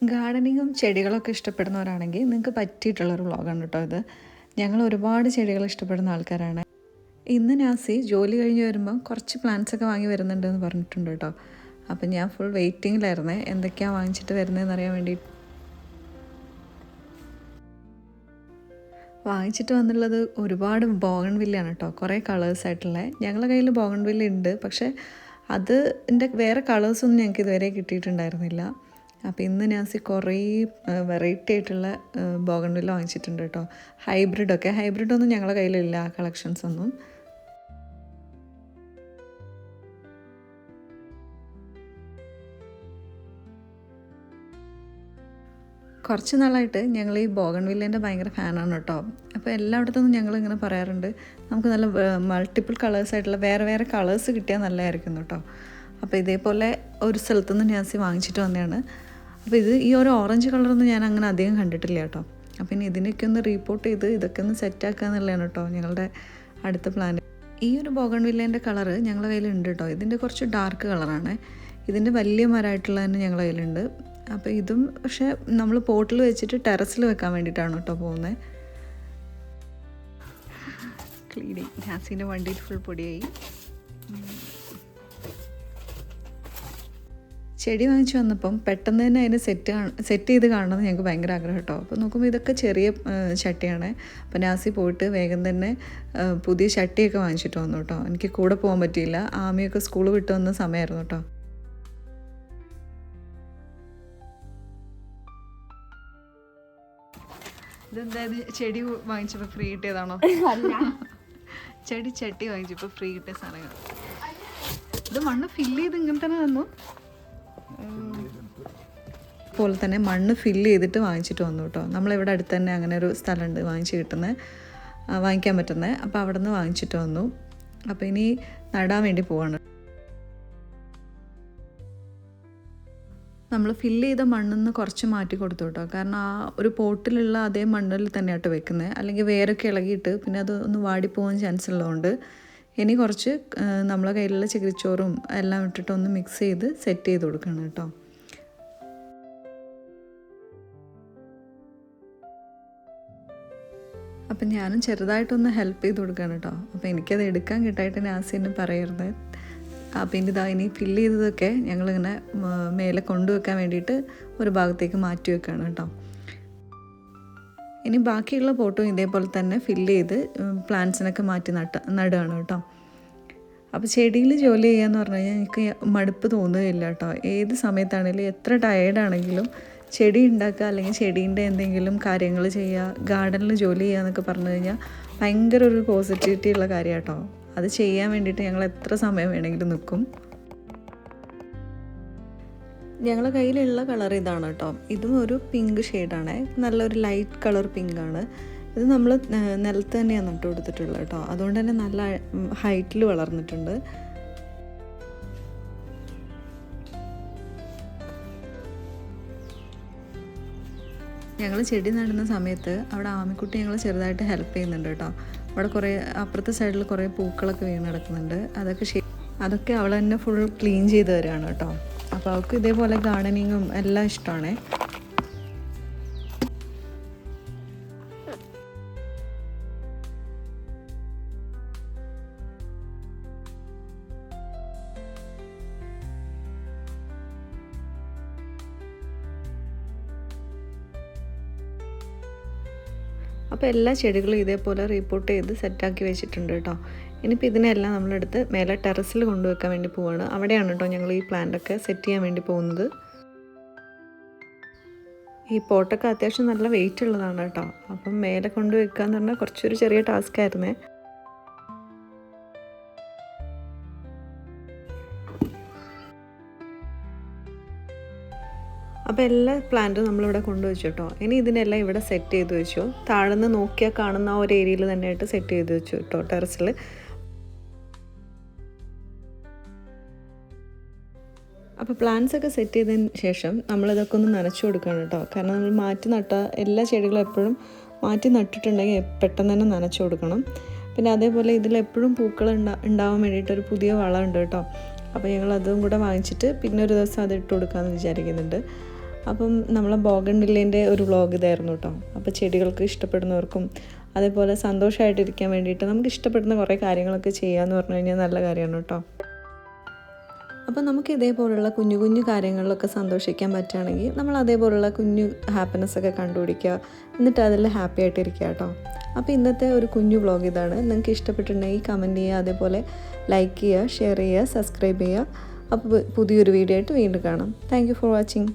ഗാർഡനിങ്ങും ചെടികളൊക്കെ ഇഷ്ടപ്പെടുന്നവരാണെങ്കിൽ നിങ്ങൾക്ക് പറ്റിയിട്ടുള്ളൊരു വ്ളോഗാണ് കേട്ടോ ഇത്. ഞങ്ങൾ ഒരുപാട് ചെടികൾ ഇഷ്ടപ്പെടുന്ന ആൾക്കാരാണ്. ഇന്ന് നാസി ജോലി കഴിഞ്ഞ് വരുമ്പോൾ കുറച്ച് പ്ലാന്റ്സൊക്കെ വാങ്ങി വരുന്നുണ്ടെന്ന് പറഞ്ഞിട്ടുണ്ട് കേട്ടോ. അപ്പം ഞാൻ ഫുൾ വെയിറ്റിങ്ങിലായിരുന്നേ എന്തൊക്കെയാണ് വാങ്ങിച്ചിട്ട് വരുന്നതെന്ന് അറിയാൻ വേണ്ടി. വാങ്ങിച്ചിട്ട് വന്നുള്ളത് ഒരുപാട് ബോഗൺവില്ലയാണ് കേട്ടോ. കുറേ കളേഴ്സായിട്ടുള്ള ഞങ്ങളുടെ കയ്യിൽ ബോഗൺവില്ല ഉണ്ട്, പക്ഷേ അതിൻ്റെ വേറെ കളേഴ്സൊന്നും ഞങ്ങൾക്ക് ഇതുവരെ കിട്ടിയിട്ടുണ്ടായിരുന്നില്ല. അപ്പോൾ ഇന്ന് നാസി കുറേ വെറൈറ്റി ആയിട്ടുള്ള ബോഗൺവില്ല വാങ്ങിച്ചിട്ടുണ്ട് കേട്ടോ. ഹൈബ്രിഡൊന്നും ഞങ്ങളുടെ കയ്യിലില്ല, ആ കളക്ഷൻസ് ഒന്നും. കുറച്ച് നാളായിട്ട് ഞങ്ങൾ ഈ ബോഗൺവില്ലേൻ്റെ ഭയങ്കര ഫാനാണ് കേട്ടോ. അപ്പോൾ എല്ലായിടത്തുനിന്നും ഞങ്ങളിങ്ങനെ പറയാറുണ്ട്, നമുക്ക് നല്ല മൾട്ടിപ്പിൾ കളേഴ്സായിട്ടുള്ള വേറെ വേറെ കളേഴ്സ് കിട്ടിയാൽ നല്ലതായിരിക്കും കേട്ടോ. അപ്പോൾ ഇതേപോലെ ഒരു സ്ഥലത്തുനിന്ന് നാസി വാങ്ങിച്ചിട്ട് വന്നതാണ്. അപ്പോൾ ഈ ഒരു ഓറഞ്ച് കളറൊന്നും ഞാൻ അങ്ങനെ അധികം കണ്ടിട്ടില്ല കേട്ടോ. അപ്പോൾ ഇനി ഇതിനൊക്കെ ഒന്ന് റിപ്പോർട്ട് ചെയ്ത് ഇതൊക്കെ ഒന്ന് സെറ്റാക്കുക എന്നുള്ളതാണ് കേട്ടോ ഞങ്ങളുടെ അടുത്ത പ്ലാൻ. ഈ ഒരു ബോഗൺവില്ലേൻ്റെ കളറ് ഞങ്ങളുടെ കയ്യിലുണ്ട് കേട്ടോ. ഇതിൻ്റെ കുറച്ച് ഡാർക്ക് കളറാണ്. ഇതിൻ്റെ വലിയ മരമായിട്ടുള്ള തന്നെ ഞങ്ങളുടെ കയ്യിലുണ്ട്. അപ്പോൾ ഇതും പക്ഷേ നമ്മൾ പോട്ടിൽ വെച്ചിട്ട് ടെറസിൽ വെക്കാൻ വേണ്ടിയിട്ടാണ് കേട്ടോ പോകുന്നത്. ക്ലീനിങ് നാസിൻ്റെ വണ്ടിയിൽ ഫുൾ പൊടിയായി. ചെടി വാങ്ങിച്ചു വന്നപ്പം പെട്ടെന്ന് തന്നെ അതിന് സെറ്റ് ചെയ്ത് കാണണമെന്ന് ഞങ്ങൾക്ക് ഭയങ്കര ആഗ്രഹം കേട്ടോ. അപ്പോൾ നോക്കുമ്പോൾ ഇതൊക്കെ ചെറിയ ചട്ടിയാണ്. അപ്പോൾ നാസി പോയിട്ട് വേഗം തന്നെ പുതിയ ചട്ടിയൊക്കെ വാങ്ങിച്ചിട്ട് വന്നു കേട്ടോ. എനിക്ക് കൂടെ പോകാൻ പറ്റിയില്ല, ആമിയൊക്കെ സ്കൂൾ വിട്ട് വന്ന സമയമായിരുന്നു കേട്ടോ. ഇതെന്തായത് ചെടി വാങ്ങിച്ചപ്പോൾ ഫ്രീ കിട്ടിയതാണോ? ചട്ടി വാങ്ങിച്ചപ്പോൾ ഫ്രീ കിട്ടിയ സാധനങ്ങൾ. ഇത് മണ്ണ് ഫില്ല് ചെയ്ത് ഇങ്ങനെ തന്നെ തന്നു. പോലെ തന്നെ മണ്ണ് ഫില്ല് ചെയ്തിട്ട് വാങ്ങിച്ചിട്ട് വന്നു കേട്ടോ. നമ്മളിവിടെ അടുത്ത് തന്നെ അങ്ങനെ ഒരു സ്ഥലമുണ്ട് വാങ്ങിക്കാൻ പറ്റുന്നത്. അപ്പോൾ അവിടെ നിന്ന് വാങ്ങിച്ചിട്ട് വന്നു. അപ്പോൾ ഇനി നടാൻ വേണ്ടി പോവാണ്. നമ്മൾ ഫില്ല് ചെയ്ത മണ്ണിൽ നിന്ന് കുറച്ച് മാറ്റി കൊടുത്തു കേട്ടോ. കാരണം ആ ഒരു പോട്ടിലുള്ള അതേ മണ്ണിൽ തന്നെയായിട്ട് വെക്കുന്നത്, അല്ലെങ്കിൽ വേരൊക്കെ ഇളകിയിട്ട് പിന്നെ അത് ഒന്ന് വാടിപ്പോകാൻ ചാൻസ് ഉള്ളതുകൊണ്ട് ഇനി കുറച്ച് നമ്മളെ കയ്യിലുള്ള ചകിരിച്ചോറും എല്ലാം ഇട്ടിട്ട് ഒന്ന് മിക്സ് ചെയ്ത് സെറ്റ് ചെയ്ത് കൊടുക്കണം കേട്ടോ. അപ്പം ഞാനും ചെറുതായിട്ടൊന്ന് ഹെൽപ്പ് ചെയ്ത് കൊടുക്കുകയാണ് കേട്ടോ. അപ്പോൾ എനിക്കത് എടുക്കാൻ കിട്ടായിട്ട് നാസി എന്നെ പറയരുത്. പിന്നെ ഇനി ഫില്ല് ചെയ്തതൊക്കെ ഞങ്ങളിങ്ങനെ മേലെ കൊണ്ടുവെക്കാൻ വേണ്ടിയിട്ട് ഒരു ഭാഗത്തേക്ക് മാറ്റി വെക്കുകയാണ് കേട്ടോ. ഇനി ബാക്കിയുള്ള പോട്ടും ഇതേപോലെ തന്നെ ഫില്ല് ചെയ്ത് പ്ലാന്റ്സിനൊക്കെ മാറ്റി നടുകയാണ് കേട്ടോ. അപ്പോൾ ചെടിയിൽ ജോലി ചെയ്യാന്ന് പറഞ്ഞു കഴിഞ്ഞാൽ എനിക്ക് മടുപ്പ് തോന്നുകയില്ല കേട്ടോ. ഏത് സമയത്താണെങ്കിലും എത്ര ടയേർഡാണെങ്കിലും ചെടി ഉണ്ടാക്കുക അല്ലെങ്കിൽ ചെടീൻ്റെ എന്തെങ്കിലും കാര്യങ്ങൾ ചെയ്യുക, ഗാർഡനിൽ ജോലി ചെയ്യുക എന്നൊക്കെ പറഞ്ഞു കഴിഞ്ഞാൽ ഭയങ്കര ഒരു പോസിറ്റിവിറ്റി ഉള്ള കാര്യം കേട്ടോ. അത് ചെയ്യാൻ വേണ്ടിയിട്ട് ഞങ്ങൾ എത്ര സമയം വേണമെങ്കിലും നിൽക്കും. ഞങ്ങളുടെ കയ്യിലുള്ള കളർ ഇതാണ് കേട്ടോ. ഇതും ഒരു പിങ്ക് ഷെയ്ഡാണ്, നല്ലൊരു ലൈറ്റ് കളർ പിങ്കാണ്. ഇത് നമ്മൾ നിലത്ത് തന്നെയാണ് നട്ടു കൊടുത്തിട്ടുള്ളത് കേട്ടോ. അതുകൊണ്ട് തന്നെ നല്ല ഹൈറ്റിൽ വളർന്നിട്ടുണ്ട്. ഞങ്ങൾ ചെടി നടുന്ന സമയത്ത് അവിടെ ആമിക്കുട്ടി ഞങ്ങൾ ചെറുതായിട്ട് ഹെൽപ്പ് ചെയ്യുന്നുണ്ട് കേട്ടോ. അവിടെ കുറേ അപ്പുറത്തെ സൈഡിൽ കുറേ പൂക്കളൊക്കെ വീണ് കിടക്കുന്നുണ്ട്. അതൊക്കെ അവൾ തന്നെ ഫുൾ ക്ലീൻ ചെയ്ത് തരാണ് കേട്ടോ. അപ്പോൾ അവൾക്ക് ഇതേപോലെ ഗാർഡനിങ്ങും എല്ലാം ഇഷ്ടമാണ്. അപ്പോൾ എല്ലാ ചെടികളും ഇതേപോലെ റിപ്പോർട്ട് ചെയ്ത് സെറ്റാക്കി വെച്ചിട്ടുണ്ട് കേട്ടോ. ഇനിയിപ്പോൾ ഇതിനെല്ലാം നമ്മളെടുത്ത് മേലെ ടെറസിൽ കൊണ്ടുവെക്കാൻ വേണ്ടി പോവുകയാണ്. അവിടെയാണ് കേട്ടോ ഞങ്ങൾ ഈ പ്ലാന്റൊക്കെ സെറ്റ് ചെയ്യാൻ വേണ്ടി പോകുന്നത്. ഈ പോട്ടൊക്കെ അത്യാവശ്യം നല്ല വെയിറ്റ് ഉള്ളതാണ് കേട്ടോ. അപ്പം മേലെ കൊണ്ടുവെക്കുക എന്ന് പറഞ്ഞാൽ കുറച്ചൊരു ചെറിയ ടാസ്ക് ആയിരുന്നേ. അപ്പോൾ എല്ലാ പ്ലാന്റും നമ്മളിവിടെ കൊണ്ടുവച്ചു കേട്ടോ. ഇനി ഇതിനെല്ലാം ഇവിടെ സെറ്റ് ചെയ്ത് വെച്ചു. താഴെന്ന് നോക്കിയാൽ കാണുന്ന ആ ഒരു ഏരിയയിൽ തന്നെയായിട്ട് സെറ്റ് ചെയ്ത് വെച്ചു കേട്ടോ ടെറസിൽ. അപ്പോൾ പ്ലാന്റ്സ് ഒക്കെ സെറ്റ് ചെയ്തതിന് ശേഷം നമ്മളിതൊക്കെ ഒന്ന് നനച്ചു കൊടുക്കണം കേട്ടോ. കാരണം നമ്മൾ മാറ്റി നട്ട എല്ലാ ചെടികളും എപ്പോഴും മാറ്റി നട്ടിട്ടുണ്ടെങ്കിൽ പെട്ടെന്ന് തന്നെ നനച്ചു കൊടുക്കണം. പിന്നെ അതേപോലെ ഇതിലെപ്പോഴും പൂക്കൾ ഉണ്ടാവാൻ വേണ്ടിയിട്ടൊരു പുതിയ വളം ഉണ്ട് കേട്ടോ. അപ്പോൾ ഞങ്ങൾ അതും കൂടെ വാങ്ങിച്ചിട്ട് പിന്നെ ഒരു ദിവസം അത് ഇട്ട് കൊടുക്കാമെന്ന് വിചാരിക്കുന്നുണ്ട്. അപ്പം നമ്മളെ ബോഗൺവില്ലേൻ്റെ ഒരു വ്ളോഗ് ഇതായിരുന്നു കേട്ടോ. അപ്പോൾ ചെടികൾക്ക് ഇഷ്ടപ്പെടുന്നവർക്കും അതേപോലെ സന്തോഷമായിട്ടിരിക്കാൻ വേണ്ടിയിട്ട് നമുക്ക് ഇഷ്ടപ്പെടുന്ന കുറേ കാര്യങ്ങളൊക്കെ ചെയ്യാമെന്ന് പറഞ്ഞു കഴിഞ്ഞാൽ നല്ല കാര്യമാണ് കേട്ടോ. അപ്പോൾ നമുക്ക് ഇതേപോലുള്ള കുഞ്ഞു കുഞ്ഞു കാര്യങ്ങളിലൊക്കെ സന്തോഷിക്കാൻ പറ്റുകയാണെങ്കിൽ നമ്മൾ അതേപോലുള്ള കുഞ്ഞു ഹാപ്പിനെസ്സൊക്കെ കണ്ടുപിടിക്കുക, എന്നിട്ട് അതിൽ ഹാപ്പി ആയിട്ടിരിക്കുക കേട്ടോ. അപ്പോൾ ഇന്നത്തെ ഒരു കുഞ്ഞു വ്ളോഗ് ഇതാണ്. നിങ്ങൾക്ക് ഇഷ്ടപ്പെട്ടിട്ടുണ്ടെങ്കിൽ കമൻറ്റ് ചെയ്യുക, അതേപോലെ ലൈക്ക് ചെയ്യുക, ഷെയർ ചെയ്യുക, സബ്സ്ക്രൈബ് ചെയ്യുക. അപ്പോൾ പുതിയൊരു വീഡിയോ ആയിട്ട് വീണ്ടും കാണാം. Thank you for watching.